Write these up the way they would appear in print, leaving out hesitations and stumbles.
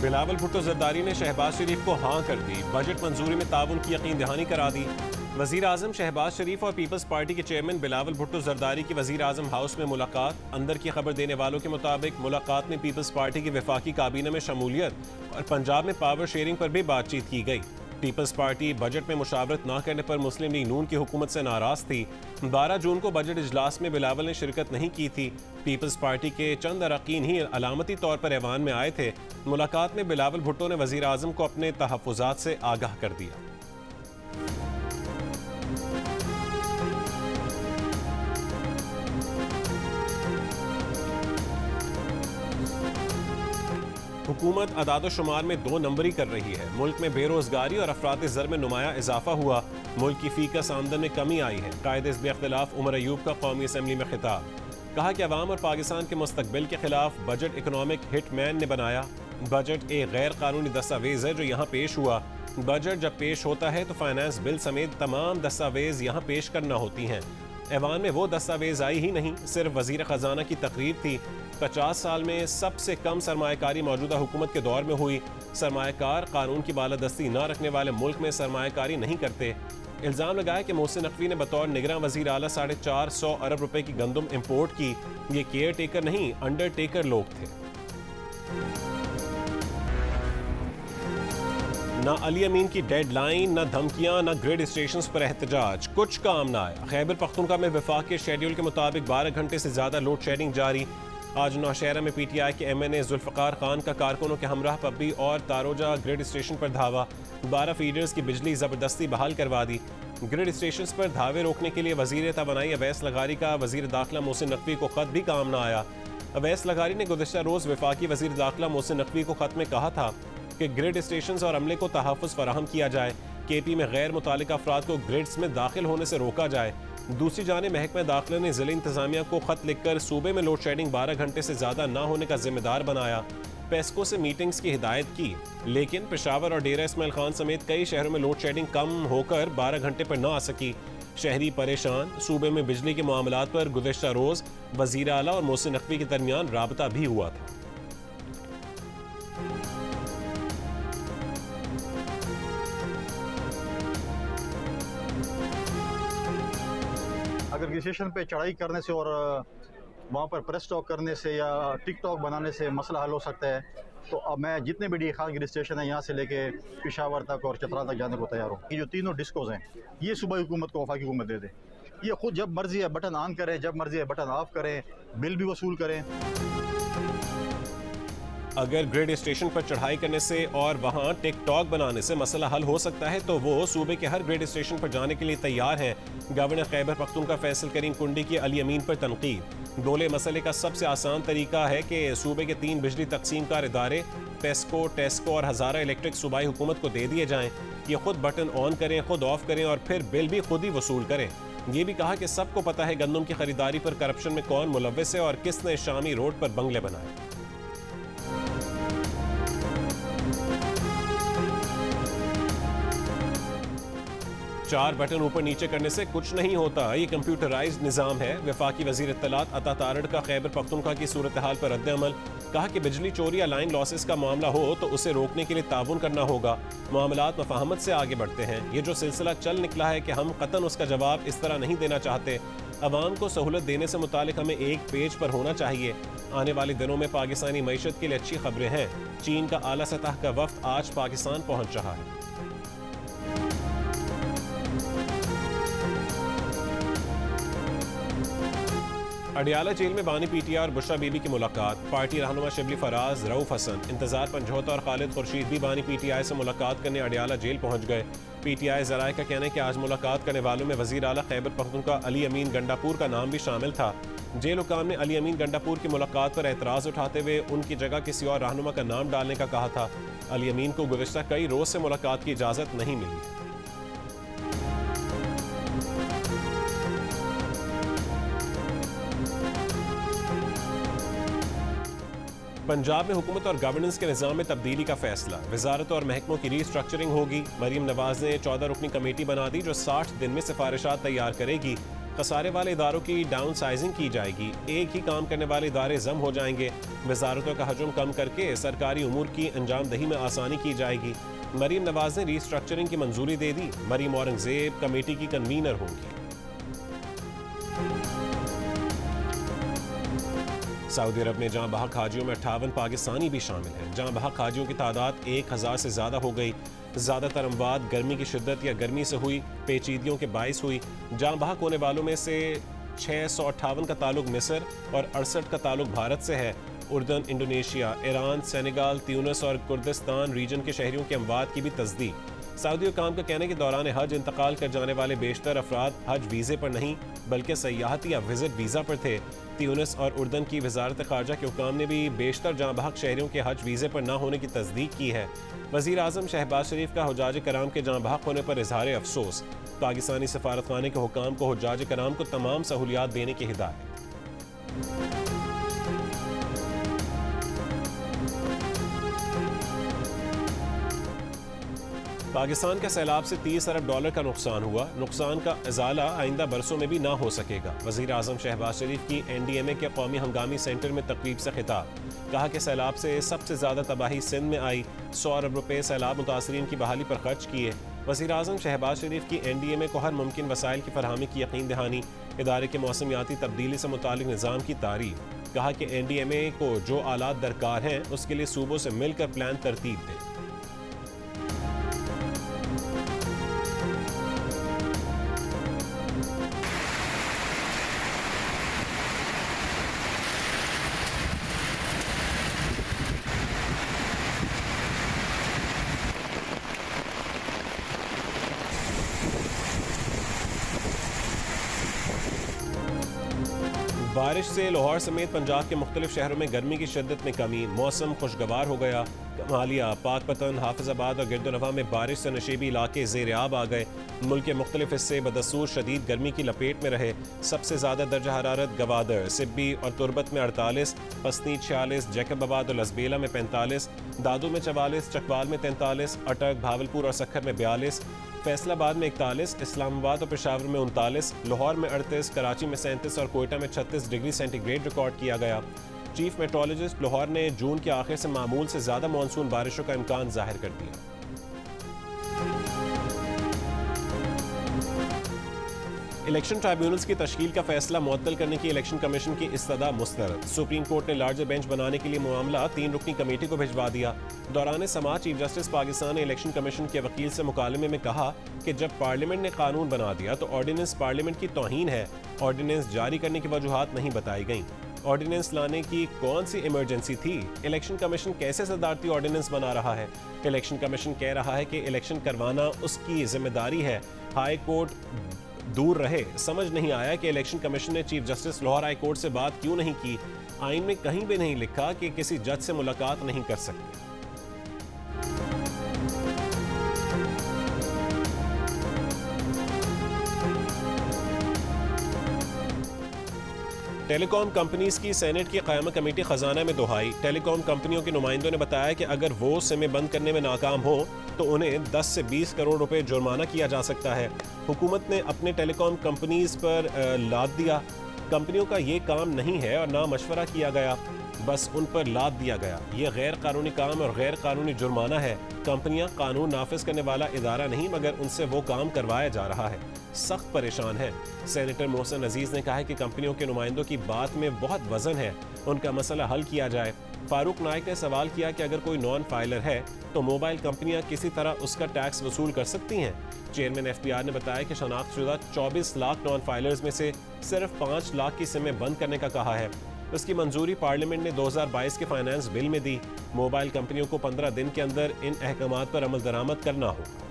बिलावल भुट्टो जरदारी ने शहबाज शरीफ को हाँ कर दी। बजट मंजूरी में ताउन की यकीन दहानी करा दी। वजीर आजम शहबाज शरीफ और पीपल्स पार्टी के चेयरमैन बिलावल भुट्टो जरदारी की वजीर आजम हाउस में मुलाकात। अंदर की खबर देने वालों के मुताबिक मुलाकात में पीपल्स पार्टी की वफाकी काबीना में शमूलियत और पंजाब में पावर शेयरिंग पर भी बातचीत की गई। पीपल्स पार्टी बजट में मुशावरत न करने पर मुस्लिम लीग नून की हुकूमत से नाराज थी। 12 जून को बजट इजलास में बिलावल ने शिरकत नहीं की थी। पीपल्स पार्टी के चंद अरकान ही अलामती तौर पर ऐवान में आए थे। मुलाकात में बिलावल भुट्टो ने वजीर आजम को अपने तहफ़्फ़ुज़ात से आगाह कर दिया। हुकूमत अदाद-ओ-शुमार में 2 नंबरी कर रही है। मुल्क में बेरोजगारी और अफरात ज़र में नुमाया इजाफा हुआ। मुल्क की फीकस आमदन में कमी आई है। कायदे से इख्तिलाफ उमर अयूब का कौमी असम्बली में खिताब। कहा कि अवाम और पाकिस्तान के मुस्तकबिल के खिलाफ बजट इकोनॉमिक हिटमैन ने बनाया। बजट एक गैर कानूनी दस्तावेज है जो यहाँ पेश हुआ। बजट जब पेश होता है तो फाइनेंस बिल समेत तमाम दस्तावेज यहाँ पेश करना होती हैं। ऐवान में वो दस्तावेज आई ही नहीं, सिर्फ वजीर खजाना की तकरीर थी। 50 साल में सबसे कम सरमायाकारी मौजूदा हुकूमत के दौर में हुई। सरमायाकार कानून की बालादस्ती न रखने वाले मुल्क में सरमायाकारी नहीं करते। इल्ज़ाम लगाया कि मोहसिन नकवी ने बतौर निगरान वज़ीर आला 450 अरब रुपए की गंदम इम्पोर्ट की। ये केयर टेकर नहीं, अंडरटेकर लोग थे। न अली अमीन की डेडलाइन, न धमकियां, न ग्रिड स्टेशंस पर एहतजाज, कुछ काम न आया। खैबर पख्तूनख्वा में वफाक के शेड्यूल के मुताबिक 12 घंटे से ज्यादा लोड शेडिंग जारी। आज नौशहरा में PTI के MNA जुल्फ़िकार खान का कारकुनों के हमराह पब्बी और तारोजा ग्रिड स्टेशन पर धावा। 12 फीडर्स की बिजली जबरदस्ती बहाल करवा दी। ग्रिड स्टेशन पर धावे रोकने के लिए वजीर तवानाई अवैस लगारी का वजीर दाखिला मोहसिन नकवी को खत भी काम न आया। अवैस लगारी ने गुज़िश्ता रोज वफाकी वजीर दाखिला मोहसिन नकवी को खत में कहा था कि ग्रिड स्टेशन और अमले को तहफ़्फ़ुज़ फराहम किया जाए। KP में गैर मुतालिका अफराद को ग्रिड्स में दाखिल होने से रोका जाए। दूसरी जानिब महकमा दाखिला ने ज़िला इंतज़ामिया को खत लिखकर सूबे में लोड शेडिंग 12 घंटे से ज़्यादा न होने का जिम्मेदार बनाया। पेस्को से मीटिंग्स की हिदायत की, लेकिन पेशावर और डेरा इस्माइल खान समेत कई शहरों में लोड शेडिंग कम होकर 12 घंटे पर न आ सकी। शहरी परेशान। सूबे में बिजली के मामलात पर गुज़िश्ता रोज़ वज़ीर आला और मोहसिन नकवी के दरमियान राबता भी हुआ था। अगर किसी स्टेशन पे चढ़ाई करने से और वहाँ पर प्रेस टॉक करने से या टिकटॉक बनाने से मसला हल हो सकता है, तो अब मैं जितने भी खान गिरी स्टेशन है यहाँ से लेके पेशावर तक और चतरा तक जाने को तैयार हूँ। ये जो तीनों डिस्कोज हैं ये सूबाई हुकूमत को वफाकी हुकूमत दे दे। ये खुद जब मर्जी है बटन ऑन करें, जब मर्जी है बटन ऑफ करें, बिल भी वसूल करें। अगर ग्रिड स्टेशन पर चढ़ाई करने से और वहां टिकटॉक बनाने से मसला हल हो सकता है तो वो सूबे के हर ग्रिड स्टेशन पर जाने के लिए तैयार हैं। गवर्नर खैबर पख्तूनख्वा फैसल करीम कुंडी की अली अमीन पर तनकीद। बोले मसले का सबसे आसान तरीका है कि सूबे के 3 बिजली तकसीम कार इदारे पेस्को, टेस्को और हज़ारा इलेक्ट्रिक सूबाई हुकूमत को दे दिए जाएं। ये खुद बटन ऑन करें, खुद ऑफ करें और फिर बिल भी खुद ही वसूल करें। ये भी कहा कि सबको पता है गंदम की खरीदारी पर करप्शन में कौन मुलव्विस है और किसने शामी रोड पर बंगले बनाए। चार बटन ऊपर नीचे करने से कुछ नहीं होता, ये कंप्यूटराइज्ड निज़ाम है। वफाकी वज़ीर इत्तलात अता तारड़ का खैबर पख्तूनख्वा की सूरत हाल पर रद्द-ए-अमल। कहा कि बिजली चोरी या लाइन लॉसेस का मामला हो तो उसे रोकने के लिए ताउन करना होगा। मामलात मफाहमत से आगे बढ़ते हैं। ये जो सिलसिला चल निकला है कि हम कतन उसका जवाब इस तरह नहीं देना चाहते। अवाम को सहूलत देने से मुतालिक हमें एक पेज पर होना चाहिए। आने वाले दिनों में पाकिस्तानी मईशत के लिए अच्छी खबरें हैं। चीन का आला सतह का वफ्द आज पाकिस्तान पहुँच रहा है। अडियाला जेल में बानी PTI और बुशरा बीबी की मुलाकात। पार्टी रहनुमा शिबली फराज, रऊफ हसन, इंतजार पंजोता और खालिद खुर्शीद भी बानी PTI से मुलाकात करने अडियाला जेल पहुंच गए। PTI ज़राए का कहना है कि आज मुलाकात करने वालों में वज़ीर आला खैबर पख्तूनख्वा अली अमीन गंडापुर का नाम भी शामिल था। जेल हुकाम ने अली अमीन गंडापुर की मुलाकात पर एतराज़ उठाते हुए उनकी जगह किसी और रहनुमा का नाम डालने का कहा था। अली अमीन को गुज़िश्ता कई रोज़ से मुलाकात की इजाज़त नहीं मिली। पंजाब में हुकूमत और गवर्नेंस के निज़ाम में तब्दीली का फैसला। वजारत और महकमों की रीस्ट्रक्चरिंग होगी। मरीम नवाज ने 14 रुकनी कमेटी बना दी जो 60 दिन में सिफारिशात तैयार करेगी। खसारे वाले इदारों की डाउन साइजिंग की जाएगी। एक ही काम करने वाले इदारे जम हो जाएंगे। वजारतों का हजम कम करके सरकारी उमूर की अंजाम दही में आसानी की जाएगी। मरीम नवाज ने रीस्ट्रक्चरिंग की मंजूरी दे दी। मरीम औरंगजेब कमेटी की कन्वीनर होंगी। सऊदी अरब में जहां बहक हाजियों में 58 पाकिस्तानी भी शामिल हैं। जहां बहक हाजियों की तादाद 1000 से ज़्यादा हो गई। ज़्यादातर अमवात गर्मी की शिद्दत या गर्मी से हुई पेचीदगियों के बायस हुई। जहां बहक होने वालों में से 658 का ताल्लुक मिस्र और 68 का ताल्लुक भारत से है। उर्दन, इंडोनेशिया, ईरान, सेनेगाल, त्यूनिस और कुर्दिस्तान रीजन के शहरियों के अमवात की भी तस्दीक। सऊदी हुकाम का कहना है कि दौरान हज इंतकाल कर जाने वाले बेशतर अफराद हज वीज़े पर नहीं बल्कि सयाहती या विजिट वीज़ा पर थे। त्यूनिस और उर्दन की वजारत खारजा के हुकाम ने भी बेशतर जहाँ बहक शहरियों के हज वीज़े पर न होने की तस्दीक की है। वज़ीर आज़म शहबाज शरीफ का हुज्जाज कराम के जहाँ बहक होने पर इजहार अफसोस। पाकिस्तानी सफारतखाने के हुकाम को हुज्जाज कराम को तमाम सहूलियात देने की हिदायत। पाकिस्तान का सैलाब से 30 अरब डॉलर का नुकसान हुआ। नुकसान का इजाला आइंदा बरसों में भी ना हो सकेगा। वज़ीर आज़म शहबाज शरीफ की NDMA के कौमी हंगामी सेंटर में तकरीब से खिताब। कहा कि सैलाब से सबसे ज़्यादा तबाही सिंध में आई। 100 अरब रुपये सैलाब मुतासरीन की बहाली पर खर्च किए। वज़ीर आज़म शहबाज शरीफ की NDMA को हर मुमकिन वसाइल की फरहमी की यकीन दहानी। इदारे के मौसमियाती तब्दीली से मुतालिक निज़ाम की तारीफ। कहा कि NDMA को जो आलात दरकार हैं उसके लिए सूबों से मिलकर प्लान तरतीब दें। बारिश से लाहौर समेत पंजाब के मुख्तलिफ शहरों में गर्मी की शिद्दत में कमी। मौसम खुशगवार हो गया। कमालिया, पाकपतन, हाफिजाबाद और गिरदोनवा में बारिश से नशीबी इलाके ज़ेर-ए-आब आ गए। मुल्क के मुख्तलिफ हिस्से बदसूर शदीद गर्मी की लपेट में रहे। सबसे ज़्यादा दर्जा हरारत गवादर, सिब्बी और तुरबत में 48, पसनी 46, जैकबाबाद और लसबेला में 45, दादू में 44, चकवाल में 43, अटक, भावलपुर और सखर में 42, फैसलाबाद में 41, इस्लामाबाद और पेशावर में 39, लाहौर में 38, कराची में 37 और कोयटा में 36 डिग्री सेंटीग्रेड रिकॉर्ड किया गया। चीफ मेट्रोलॉजिस्ट लाहौर ने जून के आखिर से मामूल से ज़्यादा मानसून बारिशों का इम्कान जाहिर कर दिया। इलेक्शन ट्राइब्यूनल्स की तश्कील का फैसला मुअत्तल करने की इलेक्शन कमीशन की इस्तदा मुस्तरद। सुप्रीम कोर्ट ने लार्जर बेंच बनाने के लिए मामला 3 रुकनी कमेटी को भिजवा दिया। दौरान समाअत चीफ जस्टिस पाकिस्तान ने इलेक्शन कमीशन के वकील से मुकालमे में कहा कि जब पार्लियामेंट ने कानून बना दिया तो ऑर्डिनेंस पार्लियामेंट की तौहीन है। ऑर्डिनेंस जारी करने की वजूहात नहीं बताई गई। ऑर्डिनेंस लाने की कौन सी इमरजेंसी थी? इलेक्शन कमीशन कैसे सदारती ऑर्डिनेंस बना रहा है? इलेक्शन कमीशन कह रहा है कि इलेक्शन करवाना उसकी जिम्मेदारी है। हाई कोर्ट दूर रहे। समझ नहीं आया कि इलेक्शन कमीशन ने chief justice Lahore high court से बात क्यों नहीं की। आइन में कहीं भी नहीं लिखा कि किसी जज से मुलाकात नहीं कर सकते। टेलीकॉम कंपनीज की सेनेट की क़यामा कमेटी खजाना में दुहाई। टेलीकॉम कंपनियों के नुमाइंदों ने बताया कि अगर वो सिमें बंद करने में नाकाम हो तो उन्हें 10 से 20 करोड़ रुपए जुर्माना किया जा सकता है। हुकूमत ने अपने टेलीकॉम कंपनीज पर लाद दिया। कंपनियों का ये काम नहीं है और ना मशवरा किया गया, बस उन पर लाद दिया गया। ये गैर कानूनी काम और गैर कानूनी जुर्माना है। कंपनियां कानून नाफिज करने वाला इदारा नहीं मगर उनसे वो काम करवाया जा रहा है। सख्त परेशान है। सेनेटर मोहसिन अजीज ने कहा है कि कंपनियों के नुमाइंदों की बात में बहुत वजन है, उनका मसला हल किया जाए। फारूक नाइक ने सवाल किया कि अगर कोई नॉन फाइलर है तो मोबाइल कंपनियां किसी तरह उसका टैक्स वसूल कर सकती हैं। चेयरमैन FPR ने बताया कि शनाख्तशुदा 24 लाख नॉन फाइलर्स में से सिर्फ 5 लाख की सिमें बंद करने का कहा है। उसकी मंजूरी पार्लियामेंट ने 2022 के फाइनेंस बिल में दी। मोबाइल कंपनियों को 15 दिन के अंदर इन अहकामात पर अमल दरामद करना होगा।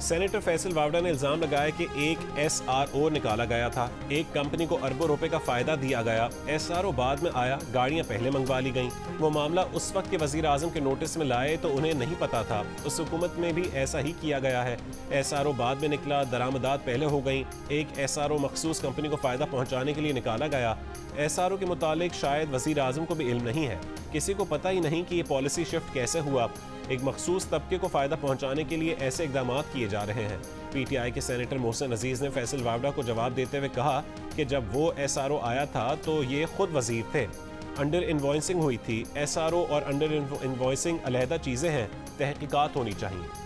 सेनेटर फैसल वावड़ा ने इल्जाम लगाया कि एक SRO निकाला गया था, एक कंपनी को अरबों रुपए का फायदा दिया गया, SRO बाद में आया, गाड़ियां पहले मंगवा ली गईं। वो मामला उस वक्त के वजीर आजम के नोटिस में लाए तो उन्हें नहीं पता था, उस हुकूमत में भी ऐसा ही किया गया है। SRO बाद में निकला, दरामदात पहले हो गई। एक SRO मखसूस कंपनी को फायदा पहुंचाने के लिए निकाला गया। SRO के मुतालिक शायद वजीर आजम को भी इल्म नहीं है, किसी को पता ही नहीं कि ये पॉलिसी शिफ्ट कैसे हुआ। एक मखसूस तबके को फायदा पहुंचाने के लिए ऐसे इकदाम किए जा रहे हैं। PTI के सेनेटर मोहसिन अजीज ने फैसल वावड़ा को जवाब देते हुए कहा कि जब वो SRO आया था तो ये खुद वजीर थे, अंडर इन्वॉइसिंग हुई थी। SRO और अंडर इन्वॉइसिंग अलहदा चीज़ें हैं, तहकीकात होनी चाहिए।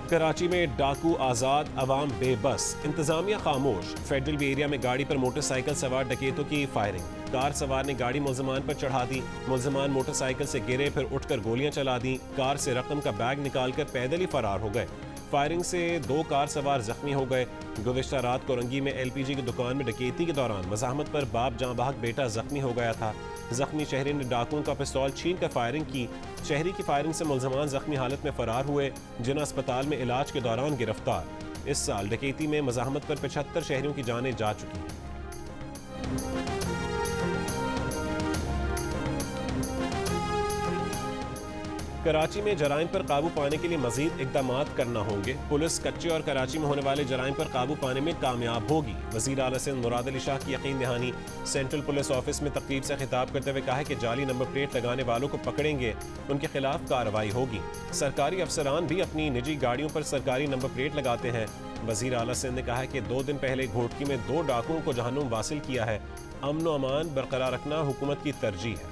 कराची में डाकू आज़ाद, अवाम बेबस, इंतजामिया खामोश। फेडरल बी एरिया में गाड़ी पर मोटरसाइकिल सवार डकैतों की फायरिंग। कार सवार ने गाड़ी मुल्ज़मान पर चढ़ा दी, मुल्ज़मान मोटरसाइकिल से गिरे, फिर उठकर गोलियां चला दी। कार से रकम का बैग निकालकर पैदल ही फरार हो गए। फायरिंग से 2 कार सवार जख्मी हो गए। गुज़िश्ता रात कोरंगी में LPG की दुकान में डकैती के दौरान मज़ाहमत पर बाप जाँ बहक बेटा जख्मी हो गया था। जख्मी शहरी ने डाकुओं का पिस्तौल छीन कर फायरिंग की। शहरी की फायरिंग से मुल्ज़मान जख्मी हालत में फरार हुए, जिन्हें अस्पताल में इलाज के दौरान गिरफ्तार। इस साल डकैती में मज़ाहमत पर 75 शहरियों की जानें जा चुकी हैं। कराची में जराइम पर काबू पाने के लिए मजीद इकदाम करना होंगे। पुलिस कच्चे और कराची में होने वाले जराइम पर काबू पाने में कामयाब होगी। वज़ीर आला सिंध मुराद अली शाह की यकीन दहानी। सेंट्रल पुलिस ऑफिस में तकरीब से खिताब करते हुए कहा कि जाली नंबर प्लेट लगाने वालों को पकड़ेंगे, उनके खिलाफ कार्रवाई होगी। सरकारी अफसरान भी अपनी निजी गाड़ियों पर सरकारी नंबर प्लेट लगाते हैं। वज़ीर आला सिंध ने कहा है कि 2 दिन पहले घोटकी में 2 डाकुओं को जहन्नुम वासिल किया है। अमन व अमान बरकरार रखना हुकूमत की तरजीह है।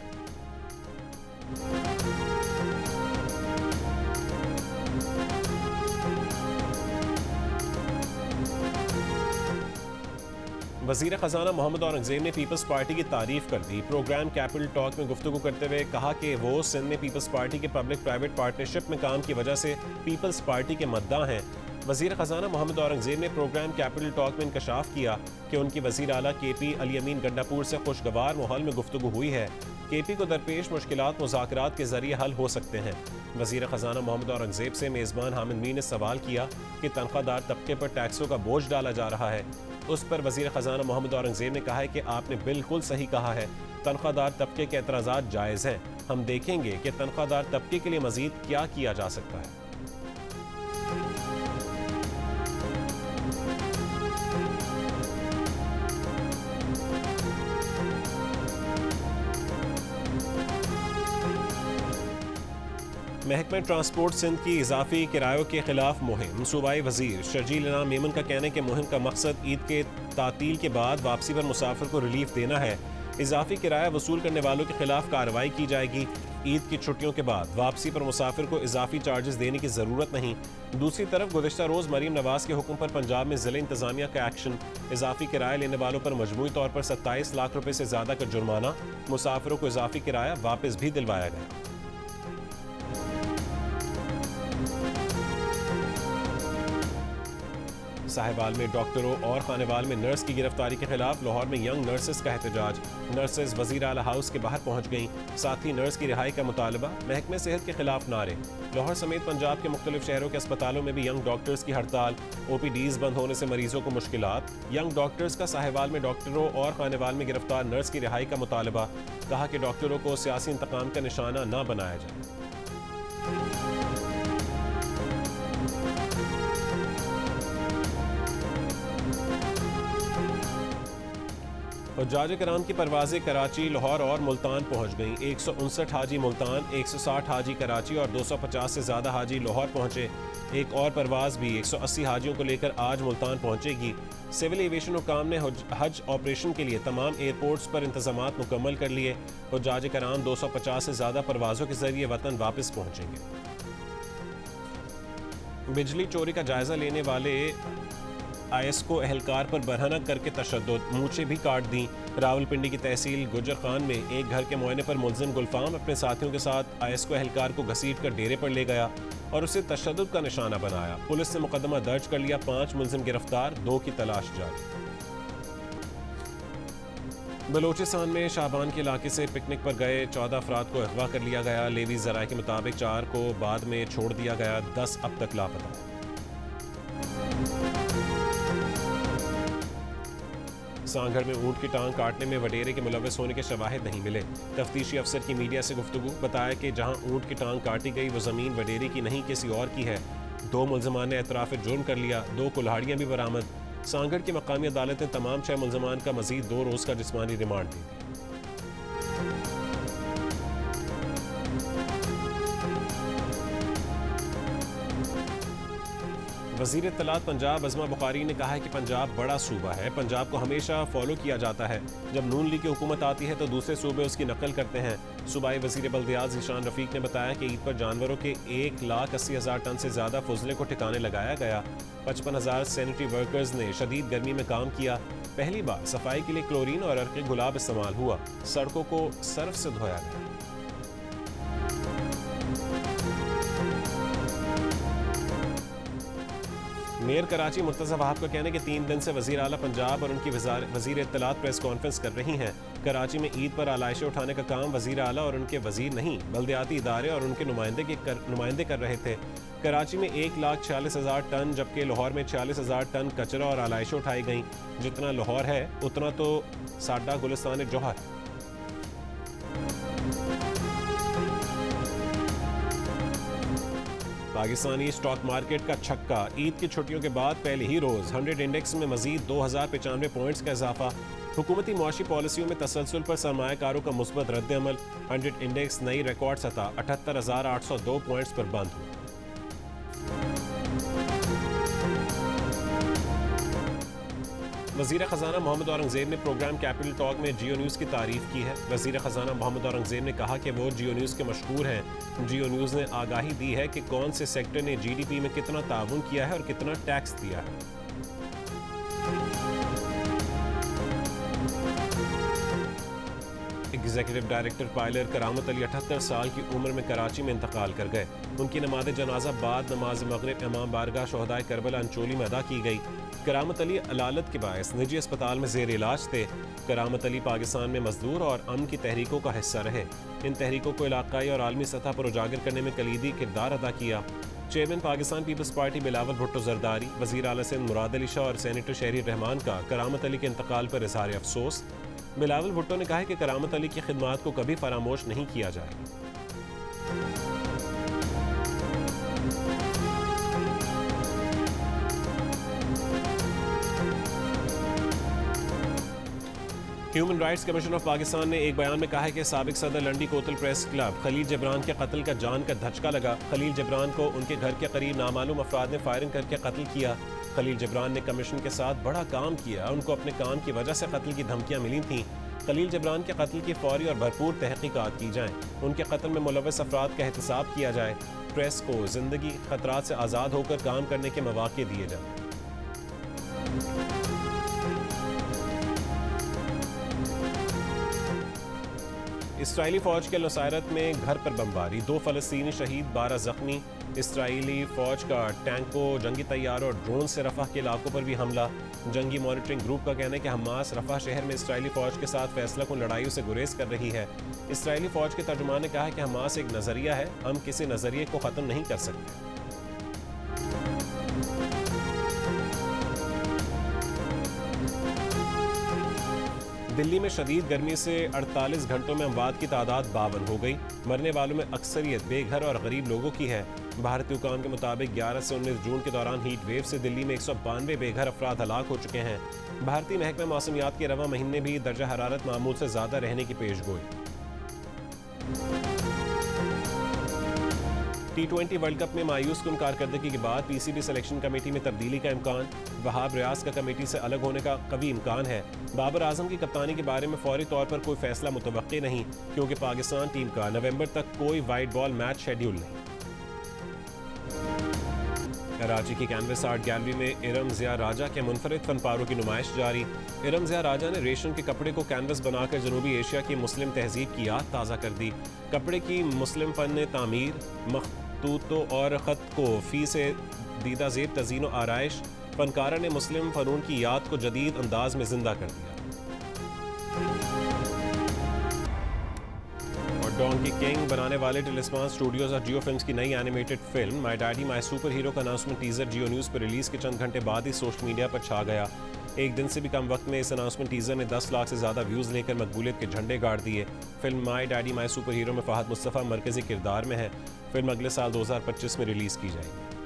वज़ीर ख़जाना मोहम्मद औरंगज़ेब ने पीपल्स पार्टी की तारीफ कर दी। प्रोग्राम कैपिटल टॉक में गुफ्तगू करते हुए कहा कि वो सिंध में पीपल्स पार्टी के पब्लिक प्राइवेट पार्टनरशिप में काम की वजह से पीपल्स पार्टी के मद्दाह हैं। वज़ीर ख़जाना मोहम्मद औरंगज़ेब ने प्रोग्राम कैपिटल टॉक में इंकशाफ किया कि उनकी वज़ीर आला KP अली अमीन गंडापुर से खुशगवार माहौल में गुफ्तगू हुई है। KP को दरपेश मुश्किलात मुज़ाकरात के जरिए हल हो सकते हैं। वज़ीर ख़जाना मोहम्मद औरंगज़ेब से मेज़बान हामिद मीर ने सवाल किया कि तनख्वाहदार तबके पर टैक्सों का बोझ डाला जा रहा है। उस पर वज़ीर ख़जाना मोहम्मद औरंगज़ेब ने कहा है कि आपने बिल्कुल सही कहा है, तनख्वाहदार तबके के एतराज़ात जायज़ हैं। हम देखेंगे कि तनख्वाहदार तबके के लिए मज़ीद क्या किया जा सकता है। महकमा ट्रांसपोर्ट सिंध की इजाफी किरायों के खिलाफ मुहिम। सूबाई वजीर शर्जील इनाम मेमन का कहना है कि मुहिम का मकसद ईद के तातील के बाद वापसी पर मुसाफिर को रिलीफ देना है। इजाफी किराया वसूल करने वालों के खिलाफ कार्रवाई की जाएगी। ईद की छुट्टियों के बाद वापसी पर मुसाफिर को इजाफी चार्जेस देने की ज़रूरत नहीं। दूसरी तरफ गुज़िश्ता रोज़ मरीम नवाज के हुक्म पर पंजाब में ज़िला इंतज़ामिया का एक्शन। इजाफी किराया लेने वालों पर मजमूई तौर पर 27 लाख रुपए से ज़्यादा का जुर्माना। मुसाफिरों को इजाफी किराया वापस भी दिलवाया गया। साहिवाल में डॉक्टरों और खानेवाल में नर्स की गिरफ्तारी के खिलाफ लाहौर में यंग नर्सेस का एहतजाज। नर्सेस वज़ीर आला हाउस के बाहर पहुंच गईं, साथ ही नर्स की रिहाई का मुतालबा। महकमे सेहत के खिलाफ नारे। लाहौर समेत पंजाब के मुख्तलिफ शहरों के अस्पतालों में भी यंग डॉक्टर्स की हड़ताल। OPDs बंद होने से मरीजों को मुश्किलात। यंग डॉक्टर्स का साहिवाल में डॉक्टरों और खानेवाल में गिरफ्तार नर्स की रिहाई का मुतालबा। कहा कि डॉक्टरों को सियासी इंतकाम का निशाना न बनाया जाए। हुज्जाज कराम की परवाज़ें कराची, लाहौर और मुल्तान पहुँच गईं। 159 हाजी मुल्तान, 160 हाजी कराची और 250 से ज़्यादा हाजी लाहौर पहुँचे। एक और परवाज़ भी 180 हाजियों को लेकर आज मुल्तान पहुँचेगी। सिविल एविएशन हुक्काम ने हज ऑपरेशन के लिए तमाम एयरपोर्ट्स पर इंतजामात मुकम्मल कर लिए। हुज्जाज कराम 250 से ज़्यादा परवाज़ों के जरिए वतन वापस पहुँचेंगे। बिजली चोरी का जायज़ा लेने वाले ISCO एहलकार पर बरहनक करके तशद्दुद, मूछें भी काट दी। रावलपिंडी की तहसील गुजर खान में एक घर के मुआयने पर मुलजिम गुलफाम अपने साथियों के साथ ISCO एहलकार को घसीट कर डेरे पर ले गया और उसे तशद्दुद का निशाना बनाया। पुलिस ने मुकदमा दर्ज कर लिया, 5 मुलजिम गिरफ्तार, 2 की तलाश जारी। बलोचिस्तान में शाबान के इलाके से पिकनिक पर गए 14 अफराद को अगवा कर लिया गया। लेवी ज़राए के मुताबिक 4 को बाद में छोड़ दिया गया। 10 अब तक लापता। सांगढ़ में ऊंट की टांग काटने में वडेरे के मुलव्वस होने के शवाहिद नहीं मिले। तफ्तीशी अफसर की मीडिया से गुफ्तगू, बताया कि जहां ऊंट की टांग काटी गई वो ज़मीन वडेरे की नहीं किसी और की है। 2 मुल्ज़मान ने एतराफ़ जुर्म कर लिया। 2 कुल्हाड़ियाँ भी बरामद। सांगढ़ की मकामी अदालत ने तमाम 6 मुल्ज़मान का मज़ीद 2 रोज़ का जिस्मानी रिमांड दे दिया। वज़ीर इत्तलात पंजाब अज़मा बुखारी ने कहा है कि पंजाब बड़ा सूबा है। पंजाब को हमेशा फॉलो किया जाता है। जब नून लीग की हुकूमत आती है तो दूसरे सूबे उसकी नकल करते हैं। सूबाई वज़ीर बल्दियात ज़ीशान रफ़ीक ने बताया कि ईद पर जानवरों के 1,80,000 टन से ज़्यादा फुजले को ठिकाने लगाया गया। 55,000 सैनिटरी वर्कर्स ने शदीद गर्मी में काम किया। पहली बार सफाई के लिए क्लोरीन और अर्क़ गुलाब इस्तेमाल हुआ। सड़कों को सर्फ से धोया गया। मेयर कराची मुर्तज़ा वहाब का कहना है कि 3 दिन से वज़ीर आला पंजाब और उनकी वज़ीर इत्तलात प्रेस कॉन्फ्रेंस कर रही हैं। कराची में ईद पर आलाइशें उठाने का काम वज़ीर आला और उनके वज़ीर नहीं, बल्दियाती इदारे और उनके नुमाइंदे कर रहे थे। कराची में 1,46,000 टन जबकि लाहौर में 46,000 टन कचरा और आलाइशें उठाई गईं। जितना लाहौर है उतना तो साडा गुलिस्तान जौहर है। पाकिस्तानी स्टॉक मार्केट का छक्का। ईद की छुट्टियों के बाद पहले ही रोज 100 इंडेक्स में मजीद 2095 पॉइंट्स का इजाफा। हुकूमती मुआशी पॉलिसियों में तसलसल पर सरमायाकारों का मुस्बत रद्द-ए-अमल। 100 इंडेक्स नई रिकॉर्ड सतह 78,802 पॉइंट्स पर बंद हुआ। वज़ीर ख़ज़ाना मोहम्मद औरंगज़ेब ने प्रोग्राम कैपिटल टॉक में जियो न्यूज़ की तारीफ़ की है। वज़ीर ख़ज़ाना मोहम्मद औरंगज़ेब ने कहा कि वो जियो न्यूज़ के मशहूर हैं। जियो न्यूज़ ने आगाही दी है कि कौन से सेक्टर ने GDP में कितना ताउन किया है और कितना टैक्स दिया है। एग्जीक्यूटिव डायरेक्टर पायलट करामत अली 78 साल की उम्र में कराची में इंतकाल कर गए। उनकी नमाज जनाजा बाद नमाज मगरिब इमाम बारगाह शोहदाए करबला अंचोली में अदा की गई। करामत अली अलालत के बायस निजी अस्पताल में ज़ेर इलाज थे। करामत अली पाकिस्तान में मजदूर और अमन की तहरीकों का हिस्सा रहे। इन तहरीकों को इलाकाई और आलमी सतह पर उजागर करने में कलीदी किरदार अदा किया। चेयरमैन पाकिस्तान पीपल्स पार्टी बिलावल भुट्टो जरदारी, वज़ीर आला सिंध मुराद अली शाह और सेनेटर शहरी रहमान का करामत अली के इंतकाल पर इज़हार अफसोस। बिलावल भुट्टो ने कहा है कि करामत अली की खिदमात को कभी फरामोश नहीं किया जाएगा। Human rights commission of Pakistan ने एक बयान में कहा है कि साबिक सदर लंडी कोतल प्रेस क्लब खलील जबरान के कत्ल का जान का धचका लगा। खलील जबरान को उनके घर के करीब नामालूम अफराद ने फायरिंग करके कत्ल किया। खलील जबरान ने कमीशन के साथ बड़ा काम किया। उनको अपने काम की वजह से कत्ल की धमकियां मिली थीं। खलील जबरान के कत्ल की फौरी और भरपूर तहकीकात की जाएँ। उनके कत्ल में मुलव्वस अफराद का एहतसाब किया जाए। प्रेस को जिंदगी खतरात से आज़ाद होकर काम करने के मौके दिए जाएँ। इसराइली फौज के नुसायरत में घर पर बमबारी, 2 फ़लस्तीनी शहीद, 12 जख्मी। इसराइली फौज का टैंकों, जंगी तैयारों और ड्रोन से रफ़ा के इलाकों पर भी हमला। जंगी मॉनिटरिंग ग्रुप का कहना है कि हमास रफ़ा शहर में इसराइली फौज के साथ फैसला कुन लड़ाइयों से गुरेज कर रही है। इसराइली फौज के तर्जुमान ने कहा है कि हमास एक नज़रिया है, हम किसी नज़रिए को ख़त्म नहीं कर सकते। दिल्ली में शदीद गर्मी से 48 घंटों में अमवात की तादाद 52 हो गई। मरने वालों में अक्सरियत बेघर और गरीब लोगों की है। भारतीय हुकाम के मुताबिक 11 से 19 जून के दौरान हीट वेव से दिल्ली में 192 बेघर अफराद हलाक हो चुके हैं। भारतीय महकमा मौसमियात के रवा महीने भी दर्जा हरारत मामूल से ज़्यादा रहने की पेशगोई। T20 वर्ल्ड कप में मायूस कुन कारकर्दगी के बाद PCB सिलेक्शन कमेटी में तब्दीली का इम्कान। वहाब रियाज का कमेटी से अलग होने का कभी इम्कान है। बाबर आजम की कप्तानी के बारे में फौरी तौर पर कोई फैसला मुतवक्की नहीं, क्योंकि पाकिस्तान टीम का नवंबर तक कोई वाइट बॉल मैच शेड्यूल नहीं। कराची की कैनवस आर्ट गैलरी में इरम ज़िया राजा के मुनफरिद फनपारों की नुमाइश जारी। इरम ज़िया राजा ने रेशम के कपड़े को कैनवस बनाकर जनूबी एशिया की मुस्लिम तहजीब की याद ताज़ा कर दी। कपड़े की मुस्लिम फ़न तामीर, मखतूतों और ख़त को फ़ी से दीदा ज़ेब तज़ीन व आराइश। फनकारा ने मुस्लिम फ़नून की याद को जदीद अंदाज में ज़िंदा कर दिया। डोंकी किंग बनाने वाले टिलिस्मान स्टूडियोज और जियो फिल्म्स की नई animated film my daddy my super hero का अनाउंसमेंट टीजर जियो न्यूज़ पर रिलीज के चंद घंटे बाद ही सोशल मीडिया पर छा गया। एक दिन से भी कम वक्त में इस अनाउंसमेंट टीजर ने 10 लाख से ज़्यादा व्यूज़ लेकर मकबूलियत के झंडे गाड़ दिए। Film my daddy my super hero में फहद मुस्तफ़ा मरकजी किरदार में है। फिल्म अगले साल 2025 में रिलीज़ की जाएगी।